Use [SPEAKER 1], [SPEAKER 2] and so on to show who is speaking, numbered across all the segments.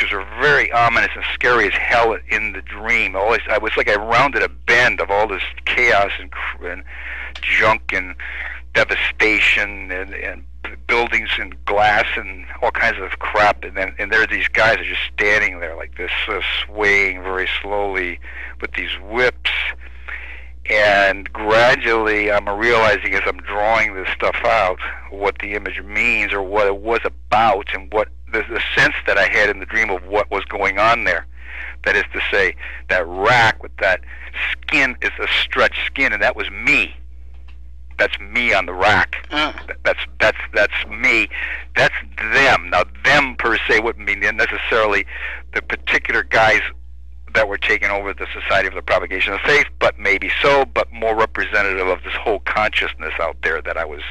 [SPEAKER 1] images were very ominous and scary as hell in the dream. I was like I rounded a bend of all this chaos and junk and devastation and buildings and glass and all kinds of crap, and there are these guys that are just standing there like this, swaying very slowly with these whips. And gradually I'm realizing as I'm drawing this stuff out what the image means or what it was about, and what the sense that I had in the dream of what was going on there. That is to say, that rack with that skin is a stretched skin, and that was me. That's me on the rack. That's me. That's them. Now, them per se wouldn't mean necessarily the particular guys that were taking over the Society of the Propagation of Faith, but maybe so, but more representative of this whole consciousness out there that I was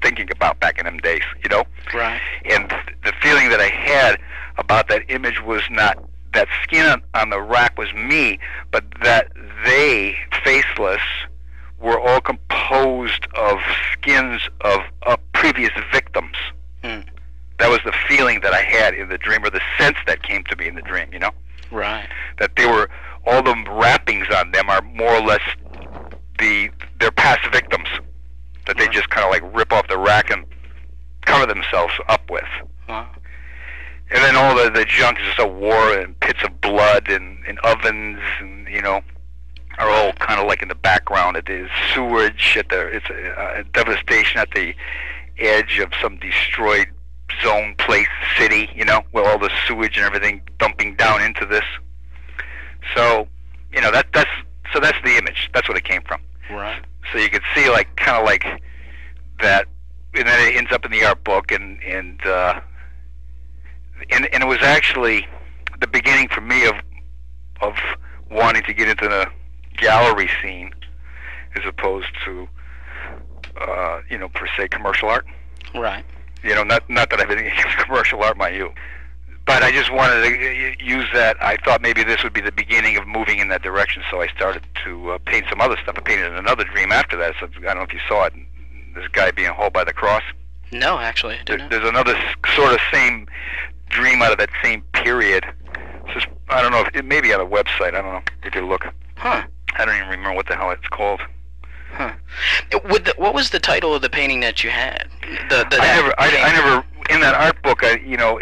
[SPEAKER 1] thinking about back in them days, you know?
[SPEAKER 2] Right.
[SPEAKER 1] And the feeling that I had about that image was not that skin on the rack was me, but that they, faceless, were all composed of skins of previous victims. That was the feeling that I had in the dream, or the sense that came to me in the dream, you know?
[SPEAKER 2] Right.
[SPEAKER 1] That they were, all the wrappings on them are more or less their past victims that they just kind of like rip off the rack and cover themselves up with.
[SPEAKER 2] Wow.
[SPEAKER 1] And then all the junk is just a war and pits of blood and ovens and, you know, are all kind of like in the background. It is sewage it's a devastation at the edge of some destroyed zone, place, city, you know, where all the sewage and everything dumping down into this. So, you know, that's the image. That's what it came from.
[SPEAKER 2] Right.
[SPEAKER 1] So you could see, like, kind of like that, and then it ends up in the art book, and it was actually the beginning for me of wanting to get into the gallery scene, as opposed to, you know, per se commercial art.
[SPEAKER 2] Right.
[SPEAKER 1] You know, not that I have anything against commercial art, mind you, but I just wanted to use that. I thought maybe this would be the beginning of moving in that direction, so I started to paint some other stuff. I painted another dream after that, so I don't know if you saw it, this guy being hauled by the cross.
[SPEAKER 2] No, actually, I didn't.
[SPEAKER 1] There's another sort of same dream out of that same period. Just, I don't know, if it may be on a website, I don't know, if you look.
[SPEAKER 2] Huh.
[SPEAKER 1] I don't even remember what the hell it's called.
[SPEAKER 2] Huh. What was the title of the painting that you had?
[SPEAKER 1] I never, in that art book, you know,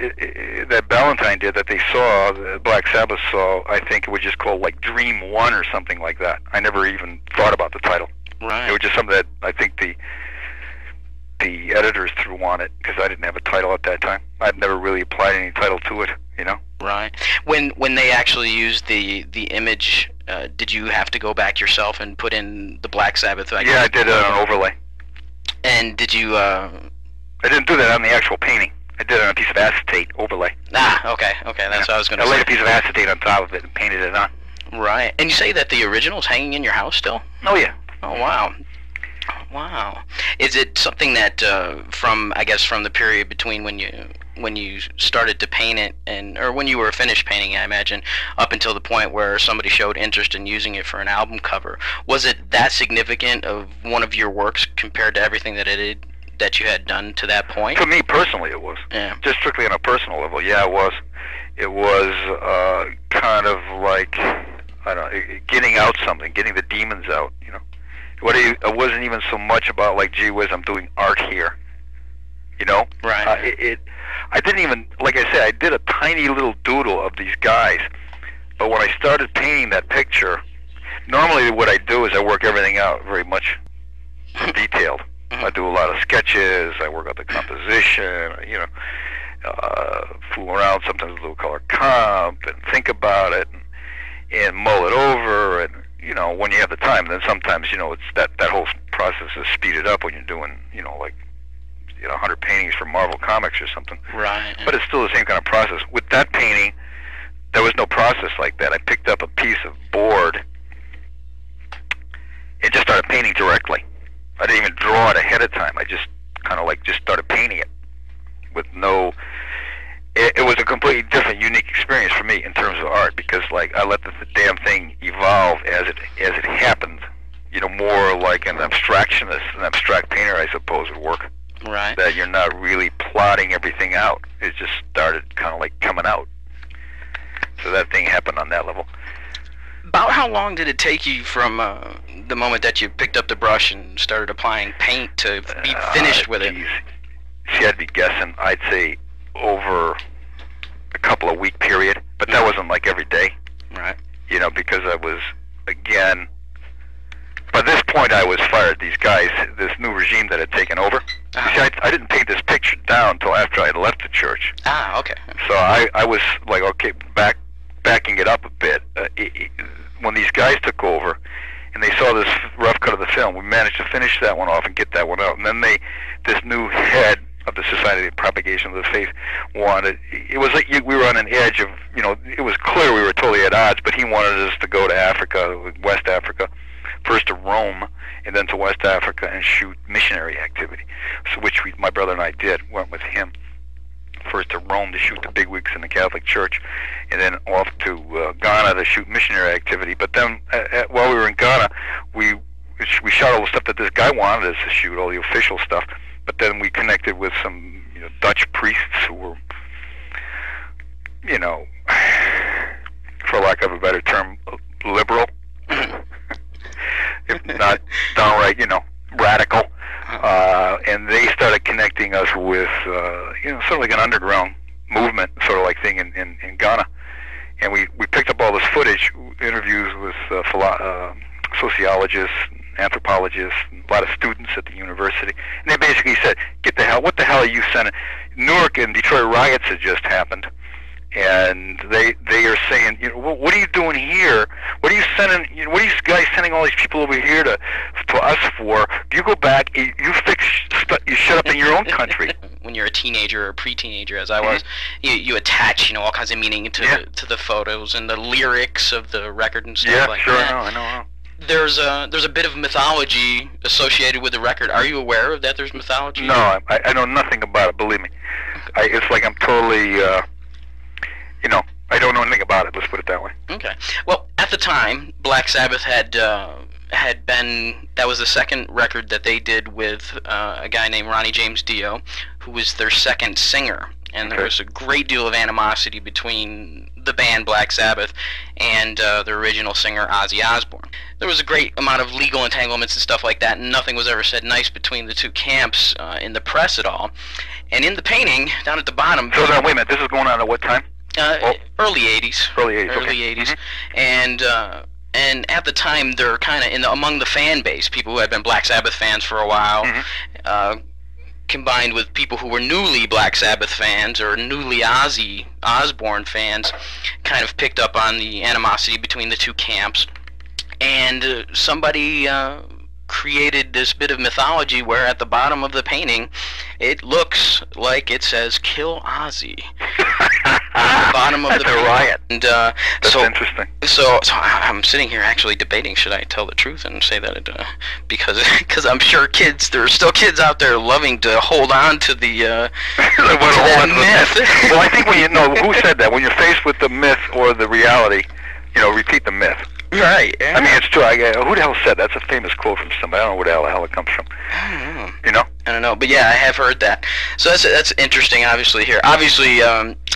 [SPEAKER 1] that Ballantyne did, that they saw, the Black Sabbath saw, I think it was just called like Dream 1 or something like that. I never even thought about the title.
[SPEAKER 2] Right.
[SPEAKER 1] It was just something that I think the editors threw on it, because I didn't have a title at that time. I'd never really applied any title to it, you know.
[SPEAKER 2] Right. When they actually used the image, did you have to go back yourself and put in the Black Sabbath?
[SPEAKER 1] Yeah, I did an overlay.
[SPEAKER 2] And did you?
[SPEAKER 1] I didn't do that on the actual painting. I did it on a piece of acetate overlay.
[SPEAKER 2] Ah, okay, that's what I was going to say.
[SPEAKER 1] I laid a piece of acetate on top of it and painted it on.
[SPEAKER 2] Right. And you say that the original's hanging in your house still?
[SPEAKER 1] Oh yeah.
[SPEAKER 2] Oh wow. Wow. Is it something that from the period between when you started to paint it or when you were finished painting, I imagine, up until the point where somebody showed interest in using it for an album cover, was it that significant of one of your works compared to everything that you had done to that point?
[SPEAKER 1] For me personally, it was.
[SPEAKER 2] Yeah.
[SPEAKER 1] Just strictly on a personal level, yeah, it was. It was kind of like, I don't know, getting out something, getting the demons out, you know. It wasn't even so much about like, gee whiz, I'm doing art here, you know.
[SPEAKER 2] Right.
[SPEAKER 1] I didn't even, like I said, I did a tiny little doodle of these guys, but when I started painting that picture, normally what I do is I work everything out very much detailed. I do a lot of sketches, I work out the composition, you know, fool around, sometimes a little color comp, and think about it, and mull it over, and, you know, when you have the time. Then sometimes, you know, it's that whole process is speeded up when you're doing, you know, like, you know, 100 paintings for Marvel Comics or something.
[SPEAKER 2] Right.
[SPEAKER 1] But it's still the same kind of process. With that painting, there was no process like that. I picked up a piece of board and just started painting directly. I didn't even draw it ahead of time. I just kind of like just started painting it with no... It was a completely different, unique experience for me in terms of art, because like I let the damn thing evolve as it happened. You know, more like an abstractionist, an abstract painter, I suppose, would work.
[SPEAKER 2] Right.
[SPEAKER 1] That you're not really plotting everything out. It just started kind of like coming out. that thing happened on that level.
[SPEAKER 2] About how long did it take you from the moment that you picked up the brush and started applying paint to be finished with it?
[SPEAKER 1] See, I'd be guessing. I'd say over a couple of week period, but that wasn't like every day.
[SPEAKER 2] Right.
[SPEAKER 1] You know, because I was, again, by this point I was fired. These guys, this new regime that had taken over. See, I didn't paint this picture down until after I had left the church.
[SPEAKER 2] Ah, okay.
[SPEAKER 1] So I was like, okay, backing it up a bit. When these guys took over, and they saw this rough cut of the film, we managed to finish that one off and get that one out. And then this new head of the Society of Propagation of the Faith wanted, it was like we were on an edge of, you know, it was clear we were totally at odds, but he wanted us to go to Africa, West Africa, first to Rome, and then to West Africa and shoot missionary activity, so which my brother and I did, went with him. First to Rome to shoot the bigwigs in the Catholic Church, and then off to Ghana to shoot missionary activity. But then, while we were in Ghana, we shot all the stuff that this guy wanted us to shoot, all the official stuff. But then we connected with some, you know, Dutch priests who were, you know, for lack of a better term, liberal, if not downright, you know, radical. And they started connecting us with, you know, sort of like an underground movement, sort of like thing in Ghana. And we picked up all this footage, interviews with sociologists, anthropologists, a lot of students at the university. And they basically said, what the hell are you sending? Newark and Detroit riots had just happened. And they are saying, you know, what are you doing here? What are you sending? You know, what are you guys sending all these people over here to us for? You go back, you shut up in your own country.
[SPEAKER 2] When you're a teenager or a pre-teenager, as I was, you attach, you know, all kinds of meaning to the photos and the lyrics of the record and stuff like that.
[SPEAKER 1] Yeah, sure, I know.
[SPEAKER 2] There's a bit of mythology associated with the record. Are you aware of that? There's mythology.
[SPEAKER 1] No, I know nothing about it. Believe me, it's like I'm totally. You know, I don't know anything about it. Let's put it that way.
[SPEAKER 2] Okay. Well, at the time, Black Sabbath had been, that was the second record that they did with a guy named Ronnie James Dio, who was their second singer. And there was a great deal of animosity between the band Black Sabbath and the original singer Ozzy Osbourne. There was a great amount of legal entanglements and stuff like that, and nothing was ever said nice between the two camps in the press at all. And in the painting, down at the bottom...
[SPEAKER 1] So now, wait a minute, this is going on at what time?
[SPEAKER 2] Early 80s.
[SPEAKER 1] Early 80s,
[SPEAKER 2] Early
[SPEAKER 1] okay.
[SPEAKER 2] 80s. And at the time, they're kind of among the fan base, people who had been Black Sabbath fans for a while, combined with people who were newly Black Sabbath fans or newly Ozzy Osbourne fans, kind of picked up on the animosity between the two camps. And somebody created this bit of mythology where at the bottom of the painting it looks like it says "Kill Ozzy." At the bottom of the
[SPEAKER 1] riot.
[SPEAKER 2] And
[SPEAKER 1] that's interesting.
[SPEAKER 2] So I'm sitting here actually debating, should I tell the truth and say that because I'm sure there are still kids out there loving to hold on to the myth.
[SPEAKER 1] Well, I think when you know who said that, when you're faced with the myth or the reality, you know, repeat the myth.
[SPEAKER 2] Right. Yeah.
[SPEAKER 1] I mean, it's true. Who the hell said that? That's a famous quote from somebody. I don't know where the hell it comes from.
[SPEAKER 2] I don't know.
[SPEAKER 1] You know?
[SPEAKER 2] I don't know, but yeah, I have heard that. So that's interesting. Obviously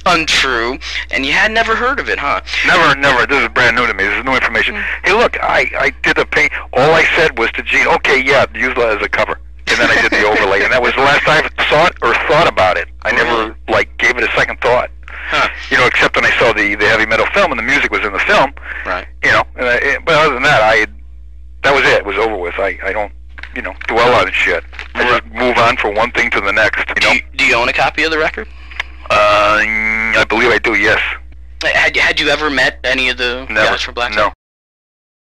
[SPEAKER 2] untrue, and you had never heard of it, huh?
[SPEAKER 1] Never. This is brand new to me. This is new information. Hey, look, I did the paint. All I said was to Gene, okay, yeah, use that as a cover, and then I did the overlay, and that was the last I saw it or thought about it. I never gave it a second thought.
[SPEAKER 2] Huh.
[SPEAKER 1] You know, except when I saw the heavy metal film and the music was in the film.
[SPEAKER 2] Right.
[SPEAKER 1] You know, but other than that, that was it. It was over with. I don't, you know, dwell on shit. I just move on from one thing to the next. You know.
[SPEAKER 2] Do you own a copy of the record?
[SPEAKER 1] I believe I do. Yes.
[SPEAKER 2] Had you ever met any of the guys from Black Sabbath?
[SPEAKER 1] No.